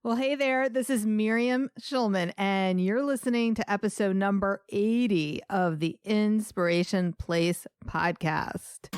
Well, hey there, this is Miriam Schulman, and you're listening to episode number 80 of the Inspiration Place podcast.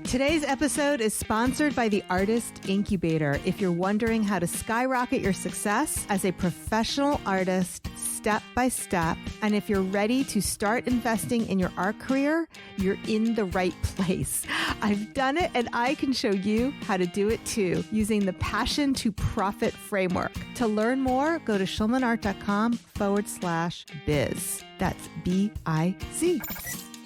Today's episode is sponsored by the Artist Incubator. If you're wondering how to skyrocket your success as a professional artist step by step, and if you're ready to start investing in your art career, you're in the right place. I've done it and I can show you how to do it too using the Passion to Profit framework. To learn more, go to schulmanart.com/biz. That's B-I-Z.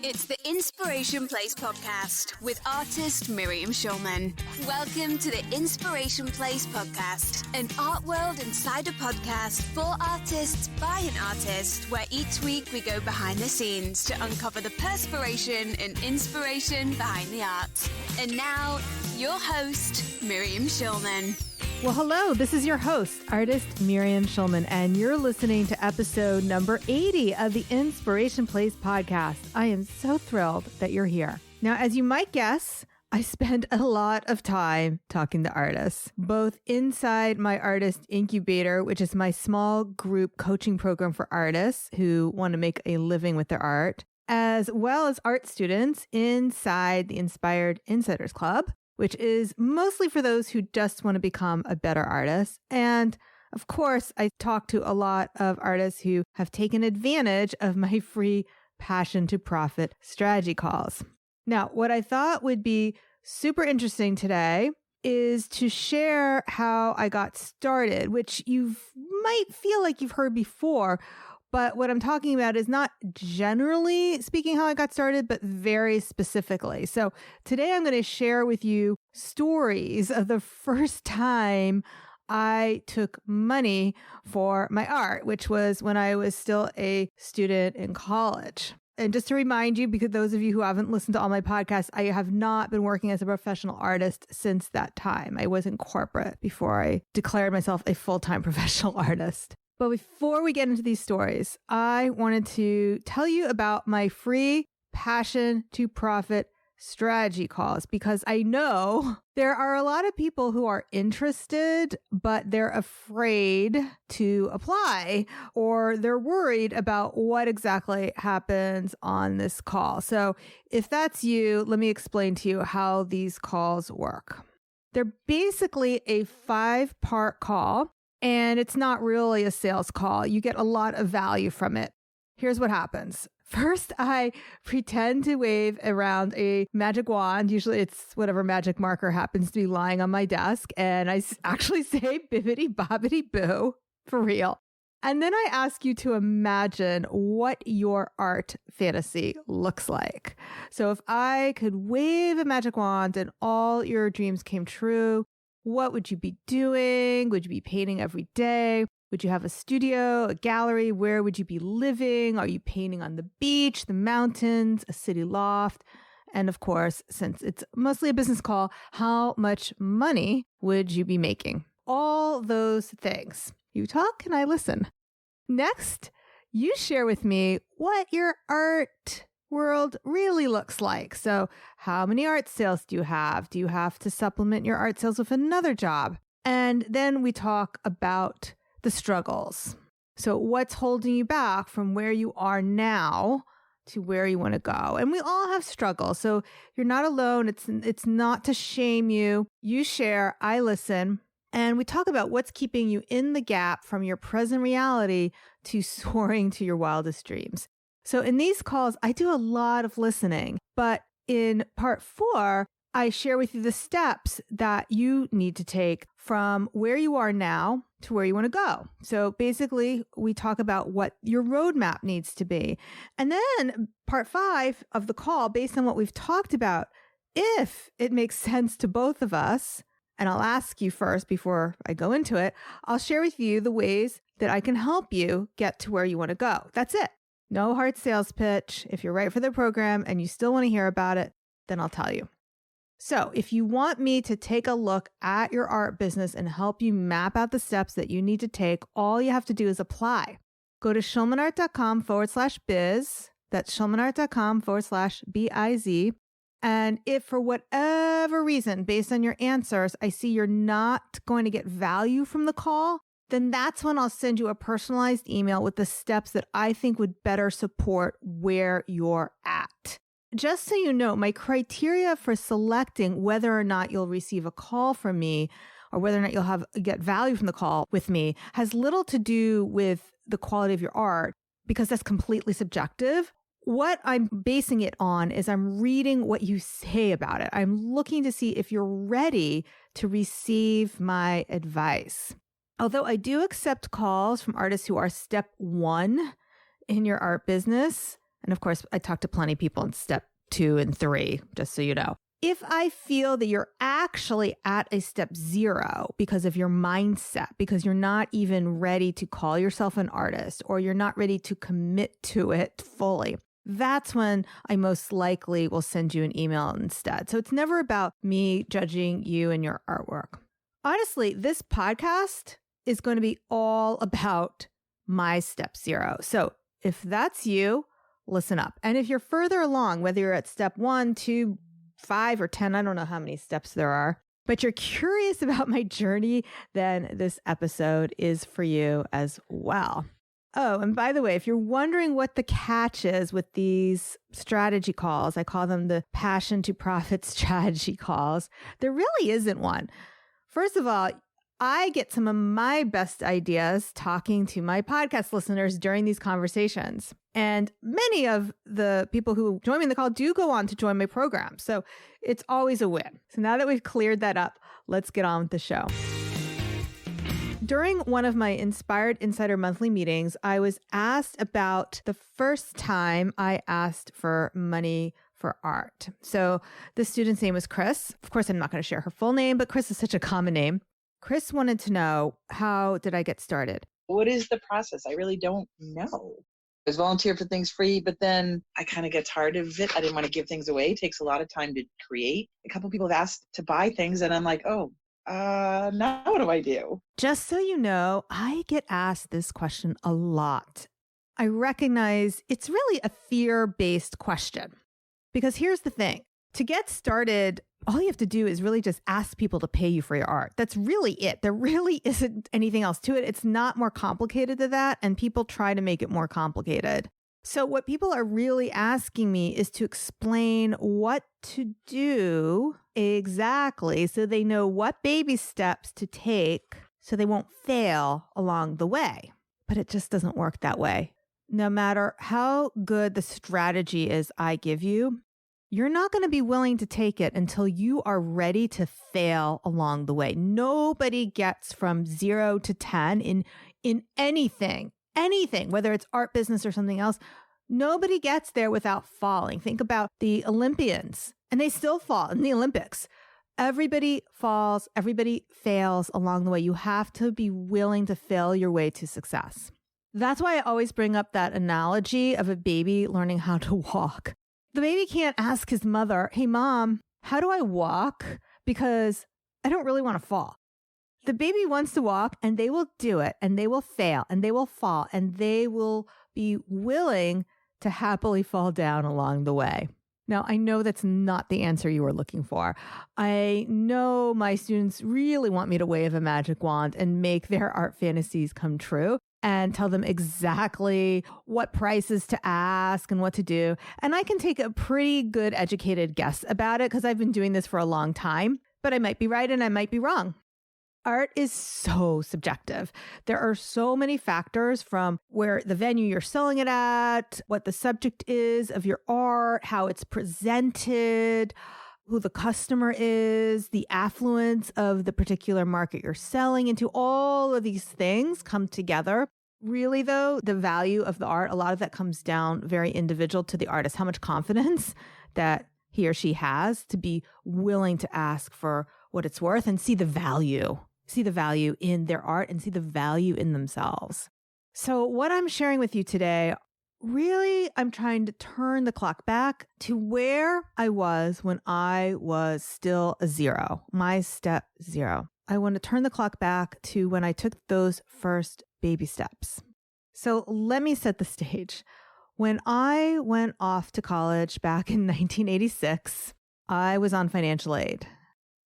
It's the Inspiration Place podcast with artist Miriam Schulman. Welcome to the Inspiration Place podcast, an art world insider podcast for artists by an artist, where each week we go behind the scenes to uncover the perspiration and inspiration behind the art. And now, your host, Miriam Schulman. Well, hello, this is your host, artist Miriam Schulman, and you're listening to episode number 80 of the Inspiration Place podcast. I am so thrilled that you're here. Now, as you might guess, I spend a lot of time talking to artists, both inside my Artist Incubator, which is my small group coaching program for artists who want to make a living with their art, as well as art students inside the Inspired Insiders Club, which is mostly for those who just want to become a better artist. And of course, I talk to a lot of artists who have taken advantage of my free Passion to Profit strategy calls. Now, what I thought would be super interesting today is to share how I got started, which you might feel like you've heard before. But what I'm talking about is not generally speaking how I got started, but very specifically. So today I'm going to share with you stories of the first time I took money for my art, which was when I was still a student in college. And just to remind you, because those of you who haven't listened to all my podcasts, I have not been working as a professional artist since that time. I was in corporate before I declared myself a full-time professional artist. But before we get into these stories, I wanted to tell you about my free Passion to Profit strategy calls, because I know there are a lot of people who are interested, but they're afraid to apply, or they're worried about what exactly happens on this call. So if that's you, let me explain to you how these calls work. They're basically a 5-part call. And it's not really a sales call. You get a lot of value from it. Here's what happens. First, I pretend to wave around a magic wand. Usually it's whatever magic marker happens to be lying on my desk. And I actually say bibbidi bobbidi boo for real. And then I ask you to imagine what your art fantasy looks like. So if I could wave a magic wand and all your dreams came true, what would you be doing? Would you be painting every day? Would you have a studio, a gallery? Where would you be living? Are you painting on the beach, the mountains, a city loft? And of course, since it's mostly a business call, how much money would you be making? All those things. You talk and I listen. Next, you share with me what your art world really looks like. So how many art sales do you have? Do you have to supplement your art sales with another job? And then we talk about the struggles. So what's holding you back from where you are now to where you want to go? And we all have struggles. So you're not alone. It's not to shame you. You share, I listen, and we talk about what's keeping you in the gap from your present reality to soaring to your wildest dreams. So in these calls, I do a lot of listening, but in part 4, I share with you the steps that you need to take from where you are now to where you want to go. So basically, we talk about what your roadmap needs to be. And then part 5 of the call, based on what we've talked about, if it makes sense to both of us, and I'll ask you first before I go into it, I'll share with you the ways that I can help you get to where you want to go. That's it. No hard sales pitch. If you're right for the program and you still want to hear about it, then I'll tell you. So if you want me to take a look at your art business and help you map out the steps that you need to take, all you have to do is apply. Go to schulmanart.com/biz. That's schulmanart.com/biz. And if for whatever reason, based on your answers, I see you're not going to get value from the call, then that's when I'll send you a personalized email with the steps that I think would better support where you're at. Just so you know, my criteria for selecting whether or not you'll receive a call from me or whether or not you'll get value from the call with me has little to do with the quality of your art, because that's completely subjective. What I'm basing it on is I'm reading what you say about it. I'm looking to see if you're ready to receive my advice. Although I do accept calls from artists who are step 1 in your art business, and of course, I talk to plenty of people in step 2 and 3, just so you know. If I feel that you're actually at a step 0 because of your mindset, because you're not even ready to call yourself an artist, or you're not ready to commit to it fully, that's when I most likely will send you an email instead. So it's never about me judging you and your artwork. Honestly, this podcast is going to be all about my step 0. So if that's you, listen up. And if you're further along, whether you're at step 1, 2, 5, or 10, I don't know how many steps there are, but you're curious about my journey, then this episode is for you as well. Oh, and by the way, if you're wondering what the catch is with these strategy calls, I call them the passion to profit strategy calls. There really isn't one. First of all, I get some of my best ideas talking to my podcast listeners during these conversations. And many of the people who join me in the call do go on to join my program. So it's always a win. So now that we've cleared that up, let's get on with the show. During one of my Inspired Insider monthly meetings, I was asked about the first time I asked for money for art. So the student's name was Chris. Of course, I'm not going to share her full name, but Chris is such a common name. Chris wanted to know, how did I get started? What is the process? I really don't know. I was volunteer for things free, but then I kind of get tired of it. I didn't want to give things away. It takes a lot of time to create. A couple of people have asked to buy things, and I'm like, now what do I do? Just so you know, I get asked this question a lot. I recognize it's really a fear-based question. Because here's the thing. To get started, all you have to do is really just ask people to pay you for your art. That's really it. There really isn't anything else to it. It's not more complicated than that, and people try to make it more complicated. So what people are really asking me is to explain what to do exactly so they know what baby steps to take so they won't fail along the way. But it just doesn't work that way. No matter how good the strategy is I give you, you're not going to be willing to take it until you are ready to fail along the way. Nobody gets from 0 to 10 in anything, whether it's art business or something else. Nobody gets there without falling. Think about the Olympians, and they still fall in the Olympics. Everybody falls, everybody fails along the way. You have to be willing to fail your way to success. That's why I always bring up that analogy of a baby learning how to walk. The baby can't ask his mother, "Hey, Mom, how do I walk? Because I don't really want to fall." The baby wants to walk, and they will do it, and they will fail, and they will fall, and they will be willing to happily fall down along the way. Now, I know that's not the answer you were looking for. I know my students really want me to wave a magic wand and make their art fantasies come true and tell them exactly what prices to ask and what to do. And I can take a pretty good educated guess about it because I've been doing this for a long time, but I might be right and I might be wrong. Art is so subjective. There are so many factors, from where the venue you're selling it at, what the subject is of your art, how it's presented, who the customer is, the affluence of the particular market you're selling into. All of these things come together. Really, though, the value of the art, a lot of that comes down very individual to the artist, how much confidence that he or she has to be willing to ask for what it's worth and see the value in their art and see the value in themselves. So what I'm sharing with you today, really, I'm trying to turn the clock back to where I was when I was still a 0, my step 0. I want to turn the clock back to when I took those first baby steps. So let me set the stage. When I went off to college back in 1986, I was on financial aid.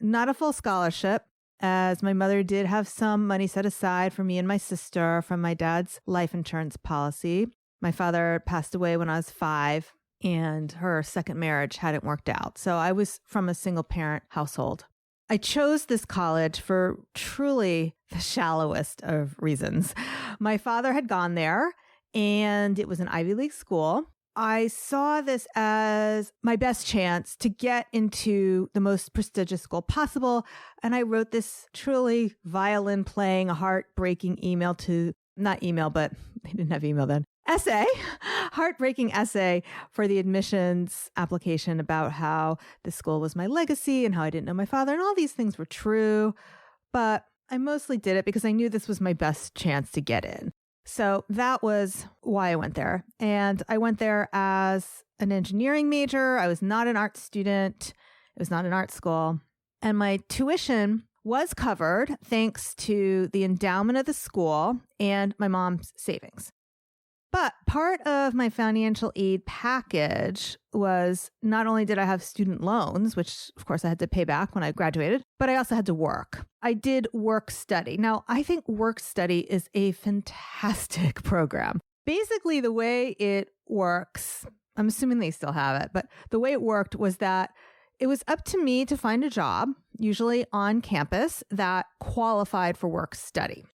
Not a full scholarship, as my mother did have some money set aside for me and my sister from my dad's life insurance policy. My father passed away when I was 5, and her second marriage hadn't worked out. So I was from a single parent household. I chose this college for truly the shallowest of reasons. My father had gone there, and it was an Ivy League school. I saw this as my best chance to get into the most prestigious school possible. And I wrote this truly violin playing, heartbreaking email to, not email, but they didn't have email then, heartbreaking essay for the admissions application about how the school was my legacy and how I didn't know my father. And all these things were true, but I mostly did it because I knew this was my best chance to get in. So that was why I went there. And I went there as an engineering major. I was not an art student. It was not an art school. And my tuition was covered thanks to the endowment of the school and my mom's savings. But part of my financial aid package was not only did I have student loans, which of course I had to pay back when I graduated, but I also had to work. I did workstudy. Now, I think workstudy is a fantastic program. Basically, the way it works, I'm assuming they still have it, but the way it worked was that it was up to me to find a job, usually on campus, that qualified for work-study.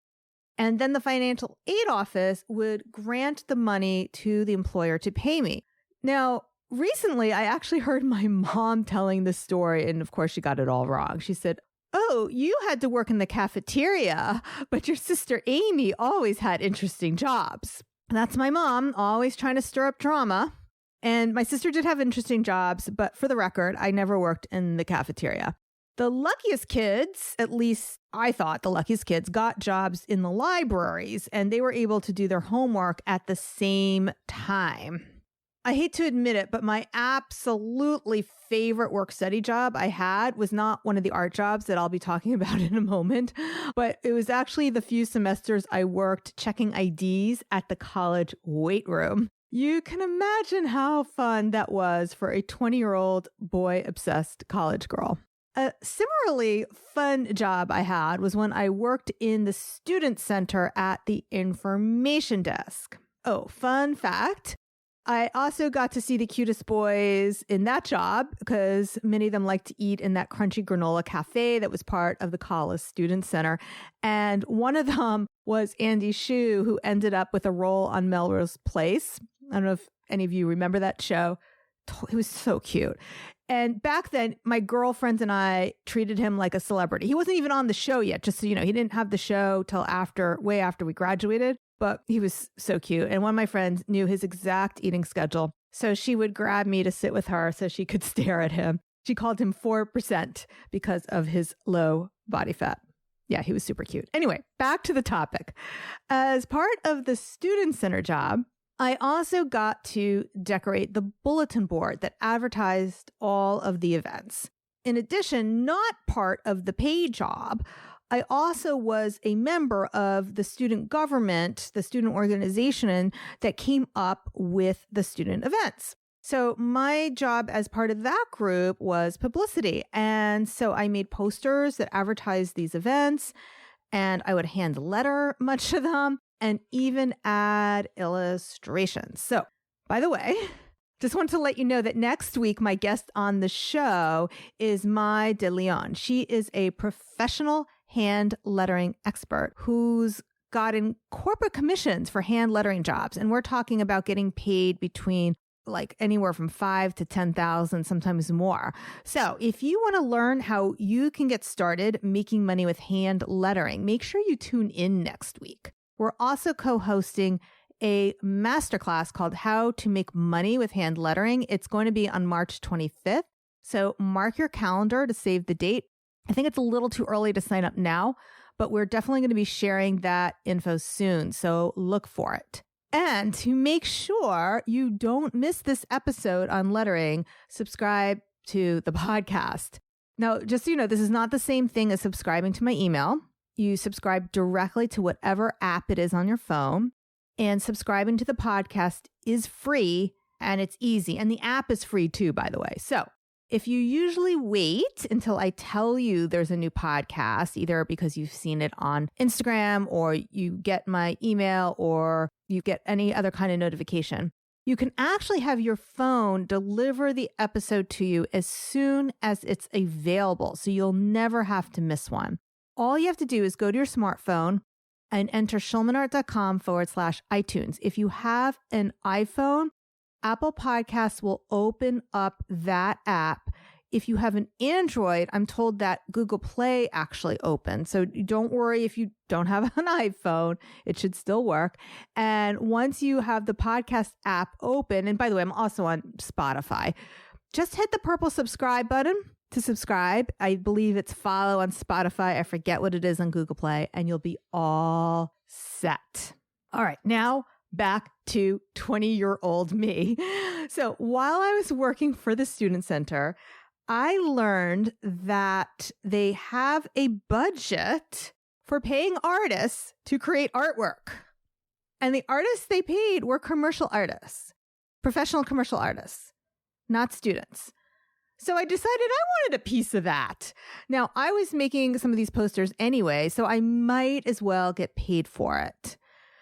And then the financial aid office would grant the money to the employer to pay me. Now, recently, I actually heard my mom telling this story, and of course, she got it all wrong. She said, "Oh, you had to work in the cafeteria, but your sister Amy always had interesting jobs." That's my mom, always trying to stir up drama. And my sister did have interesting jobs, but for the record, I never worked in the cafeteria. The luckiest kids, at least I thought the luckiest kids, got jobs in the libraries, and they were able to do their homework at the same time. I hate to admit it, but my absolutely favorite work-study job I had was not one of the art jobs that I'll be talking about in a moment, but it was actually the few semesters I worked checking IDs at the college weight room. You can imagine how fun that was for a 20-year-old boy-obsessed college girl. A similarly fun job I had was when I worked in the student center at the information desk. Oh, fun fact. I also got to see the cutest boys in that job because many of them liked to eat in that crunchy granola cafe that was part of the college student center. And one of them was Andy Shue, who ended up with a role on Melrose Place. I don't know if any of you remember that show. He was so cute. And back then, my girlfriends and I treated him like a celebrity. He wasn't even on the show yet, just so you know. He didn't have the show till way after we graduated, but he was so cute. And one of my friends knew his exact eating schedule, so she would grab me to sit with her so she could stare at him. She called him 4% because of his low body fat. Yeah, he was super cute. Anyway, back to the topic. As part of the student center job, I also got to decorate the bulletin board that advertised all of the events. In addition, not part of the paid job, I also was a member of the student government, the student organization that came up with the student events. So my job as part of that group was publicity. And so I made posters that advertised these events, and I would hand letter much of them, and even add illustrations. So, by the way, just want to let you know that next week, my guest on the show is Mai de Leon. She is a professional hand lettering expert who's gotten corporate commissions for hand lettering jobs. And we're talking about getting paid between like anywhere from $5,000 to $10,000, sometimes more. So if you want to learn how you can get started making money with hand lettering, make sure you tune in next week. We're also co-hosting a masterclass called How to Make Money with Hand Lettering. It's going to be on March 25th. So mark your calendar to save the date. I think it's a little too early to sign up now, but we're definitely going to be sharing that info soon. So look for it. And to make sure you don't miss this episode on lettering, subscribe to the podcast. Now, just so you know, this is not the same thing as subscribing to my email. You subscribe directly to whatever app it is on your phone, and subscribing to the podcast is free and it's easy. And the app is free too, by the way. So If you usually wait until I tell you there's a new podcast, either because you've seen it on Instagram or you get my email or you get any other kind of notification, you can actually have your phone deliver the episode to you as soon as it's available. So you'll never have to miss one. All you have to do is go to your smartphone and enter schulmanart.com/iTunes. If you have an iPhone, Apple Podcasts will open up that app. If you have an Android, I'm told that Google Play actually opens. So don't worry if you don't have an iPhone, it should still work. And once you have the podcast app open, and by the way, I'm also on Spotify, just hit the purple subscribe button to subscribe. I believe it's follow on Spotify. I forget what it is on Google Play, and you'll be all set. All right, now back to 20-year-old me. So while I was working for the Student Center, I learned that they have a budget for paying artists to create artwork. And the artists they paid were commercial artists, professional commercial artists, not students. So I decided I wanted a piece of that. Now, I was making some of these posters anyway, so I might as well get paid for it.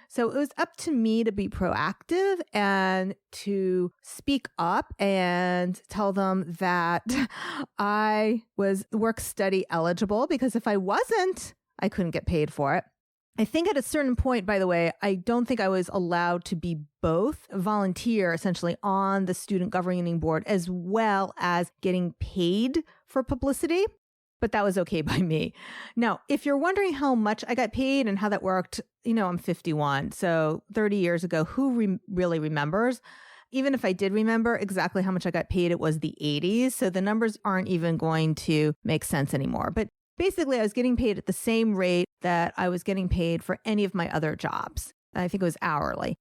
So it was up to me to be proactive and to speak up and tell them that I was work-study eligible, because if I wasn't, I couldn't get paid for it. I think at a certain point, by the way, I don't think I was allowed to be both volunteer, essentially, on the student governing board, as well as getting paid for publicity. But that was okay by me. Now, if you're wondering how much I got paid and how that worked, I'm 51. So 30 years ago, who really remembers? Even if I did remember exactly how much I got paid, it was the 80s. So the numbers aren't even going to make sense anymore. But basically, I was getting paid at the same rate that I was getting paid for any of my other jobs. I think it was hourly.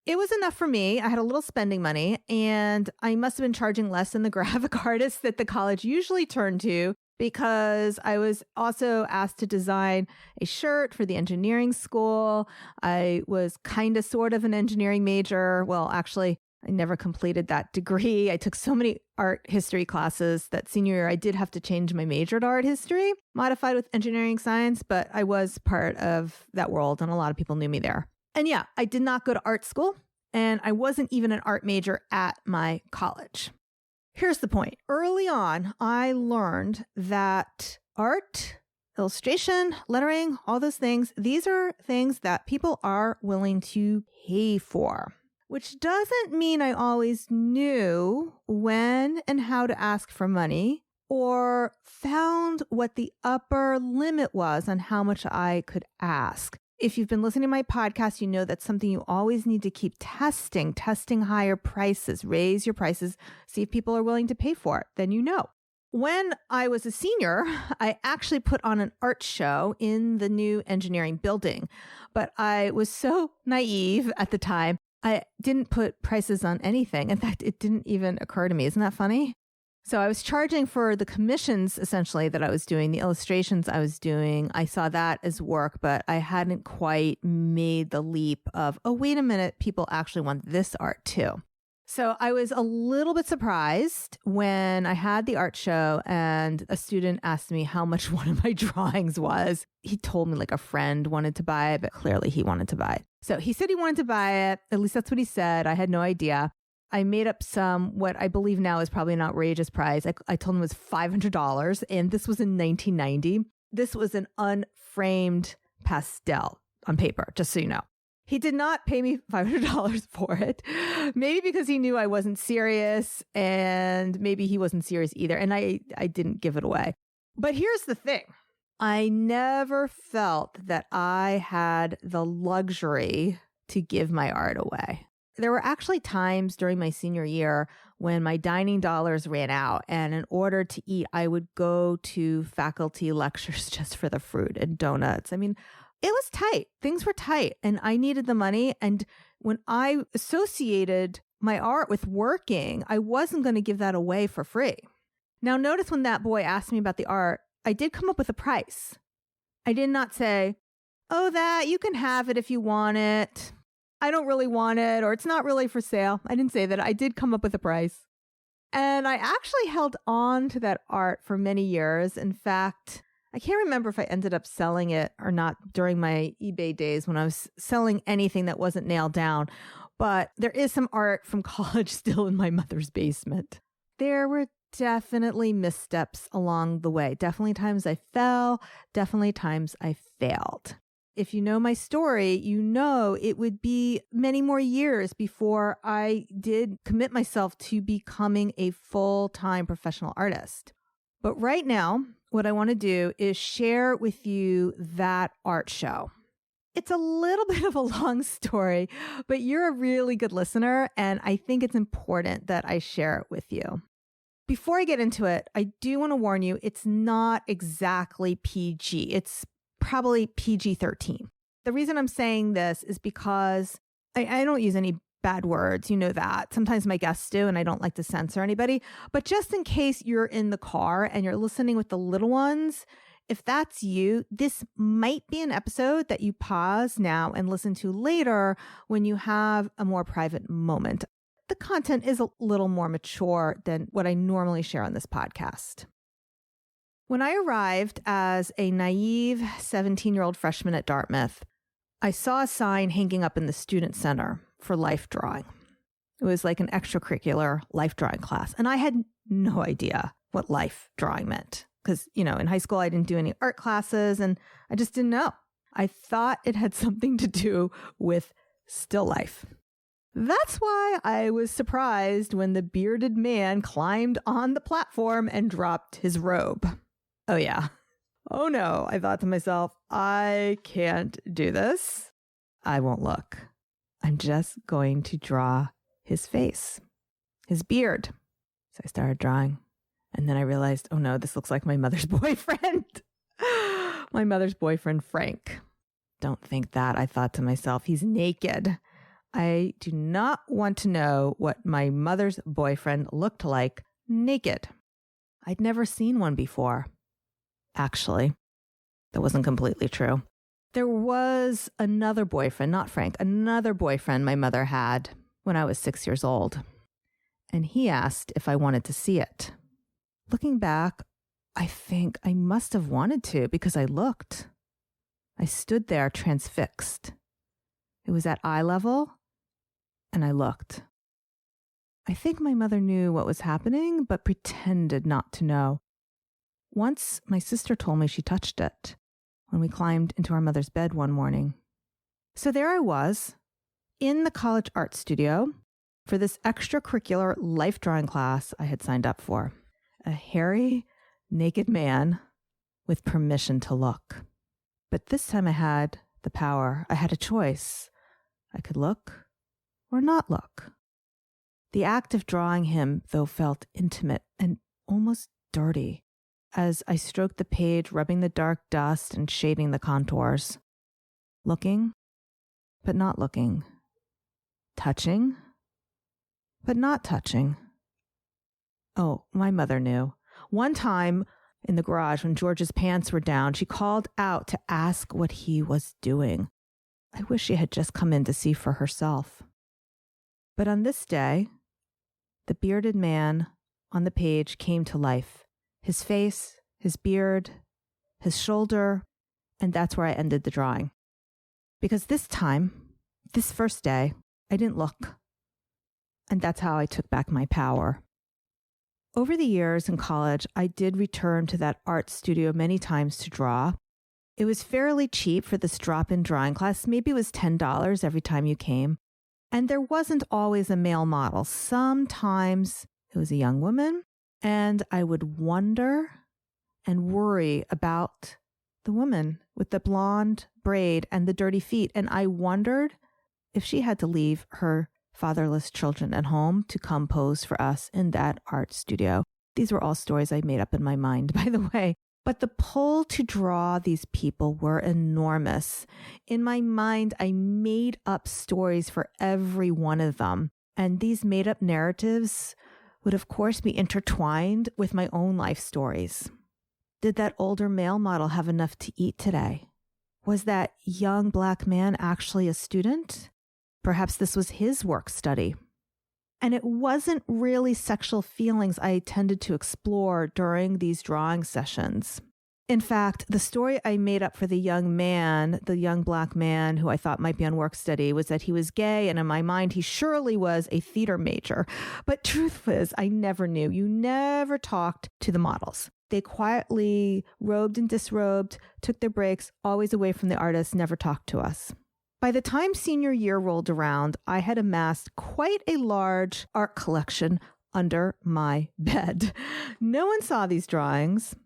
It was enough for me. I had a little spending money, and I must have been charging less than the graphic artists that the college usually turned to, because I was also asked to design a shirt for the engineering school. I was kind of sort of an engineering major. Well, actually, I never completed that degree. I took so many art history classes that senior year I did have to change my major to art history, modified with engineering science, but I was part of that world and a lot of people knew me there. And yeah, I did not go to art school, and I wasn't even an art major at my college. Here's the point. Early on, I learned that art, illustration, lettering, all those things, these are things that people are willing to pay for, which doesn't mean I always knew when and how to ask for money or found what the upper limit was on how much I could ask. If you've been listening to my podcast, you know that's something you always need to keep testing higher prices, raise your prices, see if people are willing to pay for it. Then you know. When I was a senior, I actually put on an art show in the new engineering building, but I was so naive at the time, I didn't put prices on anything. In fact, it didn't even occur to me. Isn't that funny? So I was charging for the commissions, essentially, that I was doing, the illustrations I was doing. I saw that as work, but I hadn't quite made the leap of, oh, wait a minute, people actually want this art too. So I was a little bit surprised when I had the art show and a student asked me how much one of my drawings was. He told me like a friend wanted to buy it, but clearly he wanted to buy it. So he said he wanted to buy it. At least that's what he said. I had no idea. I made up what I believe now is probably an outrageous price. I told him it was $500, and this was in 1990. This was an unframed pastel on paper, just so you know. He did not pay me $500 for it, maybe because he knew I wasn't serious, and maybe he wasn't serious either, and I didn't give it away. But here's the thing. I never felt that I had the luxury to give my art away. There were actually times during my senior year when my dining dollars ran out, and in order to eat, I would go to faculty lectures just for the fruit and donuts. I mean, it was tight. Things were tight, and I needed the money. And when I associated my art with working, I wasn't going to give that away for free. Now, notice when that boy asked me about the art, I did come up with a price. I did not say, oh, that you can have it if you want it. I don't really want it, or it's not really for sale. I didn't say that. I did come up with a price. And I actually held on to that art for many years. In fact, I can't remember if I ended up selling it or not during my eBay days when I was selling anything that wasn't nailed down. But there is some art from college still in my mother's basement. There were definitely missteps along the way. Definitely times I fell, definitely times I failed. If you know my story, you know it would be many more years before I did commit myself to becoming a full-time professional artist. But right now, what I want to do is share with you that art show. It's a little bit of a long story, but you're a really good listener, and I think it's important that I share it with you. Before I get into it, I do want to warn you, it's not exactly PG. It's probably PG-13. The reason I'm saying this is because I don't use any bad words. You know that. Sometimes my guests do, and I don't like to censor anybody. But just in case you're in the car and you're listening with the little ones, if that's you, this might be an episode that you pause now and listen to later when you have a more private moment. The content is a little more mature than what I normally share on this podcast. When I arrived as a naive 17-year-old freshman at Dartmouth, I saw a sign hanging up in the student center for life drawing. It was like an extracurricular life drawing class. And I had no idea what life drawing meant. Because, in high school, I didn't do any art classes and I just didn't know. I thought it had something to do with still life. That's why I was surprised when the bearded man climbed on the platform and dropped his robe. Oh, yeah. Oh, no. I thought to myself, I can't do this. I won't look. I'm just going to draw his face, his beard. So I started drawing. And then I realized, oh, no, this looks like my mother's boyfriend. My mother's boyfriend, Frank. Don't think that. I thought to myself, he's naked. I do not want to know what my mother's boyfriend looked like naked. I'd never seen one before. Actually, that wasn't completely true. There was another boyfriend, not Frank, another boyfriend my mother had when I was 6 years old. And he asked if I wanted to see it. Looking back, I think I must have wanted to because I looked. I stood there transfixed. It was at eye level, and I looked. I think my mother knew what was happening, but pretended not to know. Once, my sister told me she touched it when we climbed into our mother's bed one morning. So there I was, in the college art studio for this extracurricular life drawing class I had signed up for. A hairy, naked man with permission to look. But this time I had the power. I had a choice. I could look or not look. The act of drawing him, though, felt intimate and almost dirty as I stroked the page, rubbing the dark dust and shading the contours. Looking, but not looking. Touching, but not touching. Oh, my mother knew. One time in the garage when George's pants were down, she called out to ask what he was doing. I wish she had just come in to see for herself. But on this day, the bearded man on the page came to life. His face, his beard, his shoulder, and that's where I ended the drawing. Because this time, this first day, I didn't look. And that's how I took back my power. Over the years in college, I did return to that art studio many times to draw. It was fairly cheap for this drop-in drawing class. Maybe it was $10 every time you came. And there wasn't always a male model. Sometimes it was a young woman, and I would wonder and worry about the woman with the blonde braid and the dirty feet. And I wondered if she had to leave her fatherless children at home to come pose for us in that art studio. These were all stories I made up in my mind, by the way. But the pull to draw these people were enormous. In my mind, I made up stories for every one of them. And these made up narratives would, of course, be intertwined with my own life stories. Did that older male model have enough to eat today? Was that young Black man actually a student? Perhaps this was his work study. And it wasn't really sexual feelings I tended to explore during these drawing sessions. In fact, the story I made up for the young black man who I thought might be on workstudy, was that he was gay, and in my mind, he surely was a theater major. But truth was, I never knew. You never talked to the models. They quietly robed and disrobed, took their breaks, always away from the artists, never talked to us. By the time senior year rolled around, I had amassed quite a large art collection under my bed. No one saw these drawings.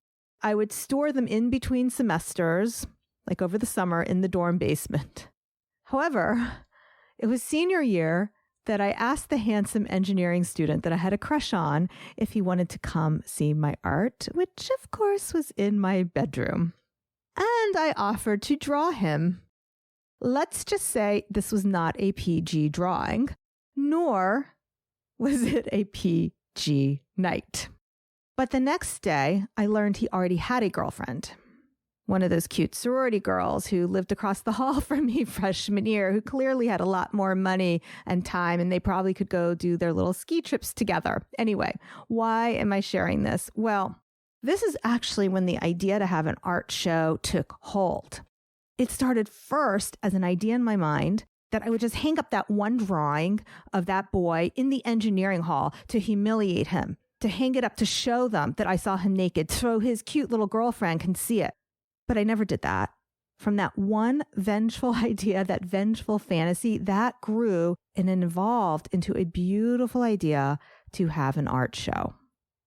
I would store them in between semesters, like over the summer, in the dorm basement. However, it was senior year that I asked the handsome engineering student that I had a crush on if he wanted to come see my art, which of course was in my bedroom. And I offered to draw him. Let's just say this was not a PG drawing, nor was it a PG night. But the next day, I learned he already had a girlfriend. One of those cute sorority girls who lived across the hall from me freshman year, who clearly had a lot more money and time, and they probably could go do their little ski trips together. Anyway, why am I sharing this? Well, this is actually when the idea to have an art show took hold. It started first as an idea in my mind that I would just hang up that one drawing of that boy in the engineering hall to humiliate him, to hang it up to show them that I saw him naked, so his cute little girlfriend can see it. But I never did that. From that one vengeful idea, that vengeful fantasy, that grew and evolved into a beautiful idea to have an art show.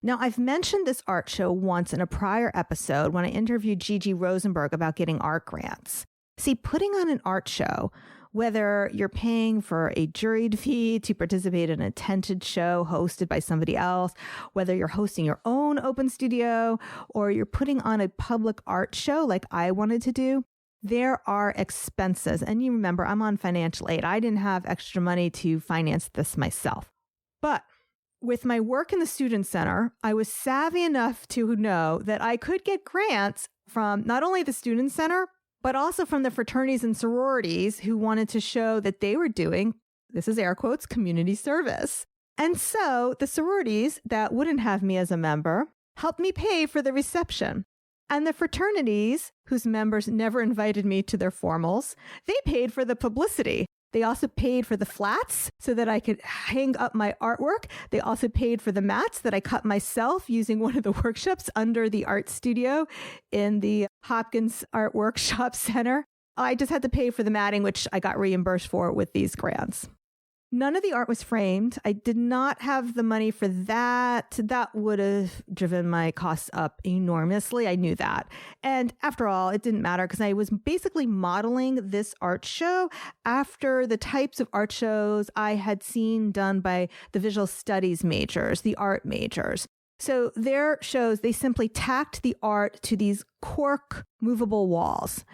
Now, I've mentioned this art show once in a prior episode when I interviewed Gigi Rosenberg about getting art grants. See, putting on an art show, whether you're paying for a juried fee to participate in a tented show hosted by somebody else, whether you're hosting your own open studio, or you're putting on a public art show like I wanted to do, there are expenses. And you remember, I'm on financial aid. I didn't have extra money to finance this myself. But with my work in the Student Center, I was savvy enough to know that I could get grants from not only the Student Center, but also from the fraternities and sororities who wanted to show that they were doing, this is air quotes, community service. And so the sororities that wouldn't have me as a member helped me pay for the reception. And the fraternities, whose members never invited me to their formals, they paid for the publicity. They also paid for the flats so that I could hang up my artwork. They also paid for the mats that I cut myself using one of the workshops under the art studio in the Hopkins Art Workshop Center. I just had to pay for the matting, which I got reimbursed for with these grants. None of the art was framed. I did not have the money for that. That would have driven my costs up enormously. I knew that. And after all, it didn't matter because I was basically modeling this art show after the types of art shows I had seen done by the visual studies majors, the art majors. So their shows, they simply tacked the art to these cork movable walls.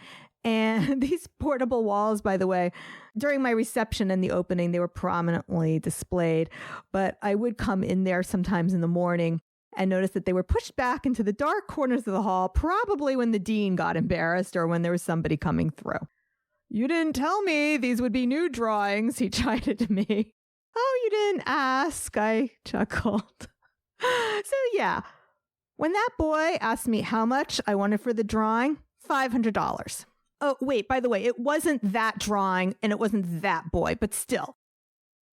And these portable walls, by the way, during my reception and the opening, they were prominently displayed. But I would come in there sometimes in the morning and notice that they were pushed back into the dark corners of the hall, probably when the dean got embarrassed or when there was somebody coming through. "You didn't tell me these would be new drawings," he chided to me. "Oh, you didn't ask," I chuckled. So yeah, when that boy asked me how much I wanted for the drawing, $500. Oh, wait, by the way, it wasn't that drawing and it wasn't that boy, but still.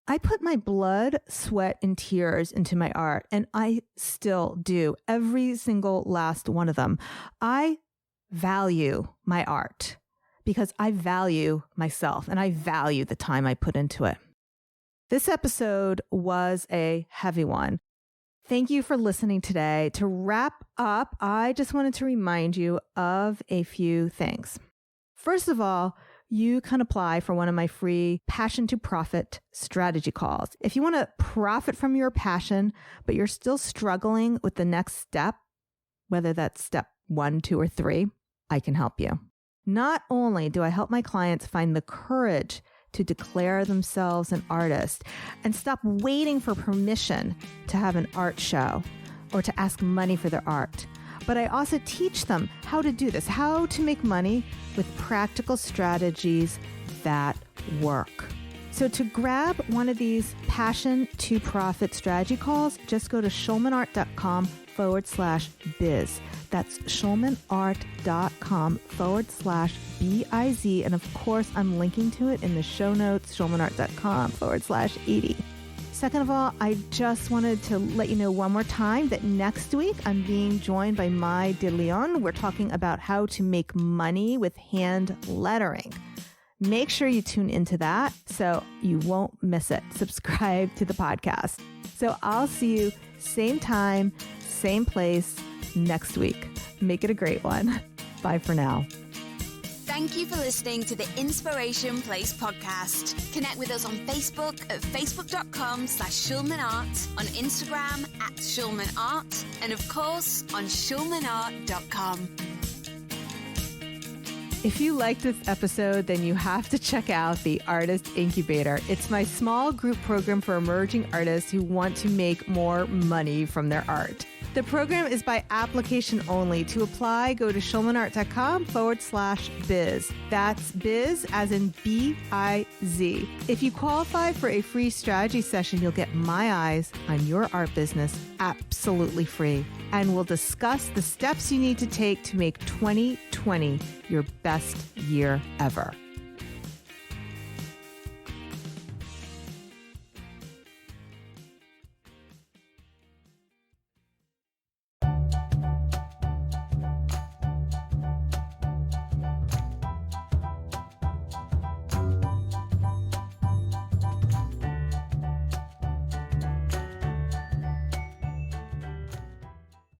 I put my blood, sweat, and tears into my art, and I still do, every single last one of them. I value my art because I value myself and I value the time I put into it. This episode was a heavy one. Thank you for listening today. To wrap up, I just wanted to remind you of a few things. First of all, you can apply for one of my free Passion to Profit strategy calls. If you want to profit from your passion, but you're still struggling with the next step, whether that's step 1, 2, or 3, I can help you. Not only do I help my clients find the courage to declare themselves an artist and stop waiting for permission to have an art show or to ask money for their art, but I also teach them how to do this, how to make money with practical strategies that work. So to grab one of these Passion to Profit strategy calls, just go to schulmanart.com/biz. That's schulmanart.com/biz. And of course, I'm linking to it in the show notes, schulmanart.com/80. Second of all, I just wanted to let you know one more time that next week I'm being joined by Mai de Leon. We're talking about how to make money with hand lettering. Make sure you tune into that so you won't miss it. Subscribe to the podcast. So I'll see you same time, same place next week. Make it a great one. Bye for now. Thank you for listening to the Inspiration Place podcast. Connect with us on Facebook at facebook.com/SchulmanArt, on Instagram @SchulmanArt, and of course on schulmanart.com. If you like this episode, then you have to check out the Artist Incubator. It's my small group program for emerging artists who want to make more money from their art. The program is by application only. To apply, go to schulmanart.com/biz. That's biz as in B-I-Z. If you qualify for a free strategy session, you'll get my eyes on your art business absolutely free. And we'll discuss the steps you need to take to make 2020 your best year ever.